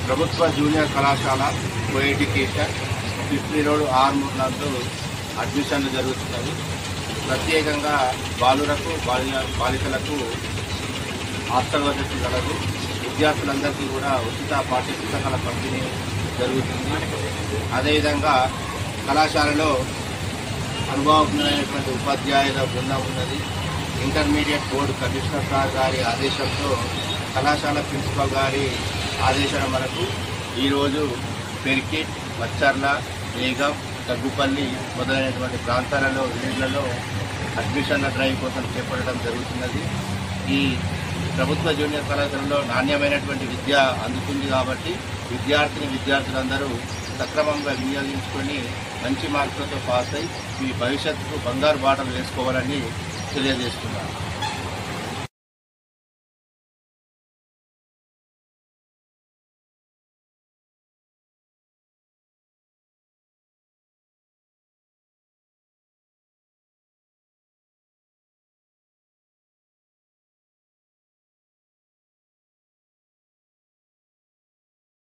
ప్రభుత్వ జూనియర్ కళాశాల coeducation 50 road Armoor నందు అడ్మిషన్లు జరుగుతున్నవి. ప్రత్యేకంగా బాలురకు బాలికలకు హాస్టల్ వసతి కలదు. విద్యార్థులందరికీ కూడా ఉచిత పాఠ్య పుస్తకాల పంపిణీ జరుగుతుంది. అదేవిధంగా కళాశాలలో అనుభవజ్ఞులైనటువంటి ఉపాధ్యాయుల బృందం ఉన్నది. ఇంటర్మీడియట్ బోర్డు కమిషనర్ సార్ గారి ఆదేశంతో కళాశాల ప్రిన్సిపల్ గారి ఆదేశాల మేరకు ఈరోజు పెరికిట్, మచ్చర్ల, వేగం, దగ్గుపల్లి మొదలైనటువంటి ప్రాంతాలలో విలేజ్లలో అడ్మిషన్ల డ్రైవ్ కోసం చేపట్టడం జరుగుతున్నది. ఈ ప్రభుత్వ జూనియర్ కళాశాలలో నాణ్యమైనటువంటి విద్య అందుతుంది కాబట్టి విద్యార్థులందరూ సక్రమంగా వినియోగించుకొని మంచి మార్కులతో పాస్ అయి మీ భవిష్యత్తుకు బంగారు బాటలు వేసుకోవాలని తెలియజేస్తున్నాను.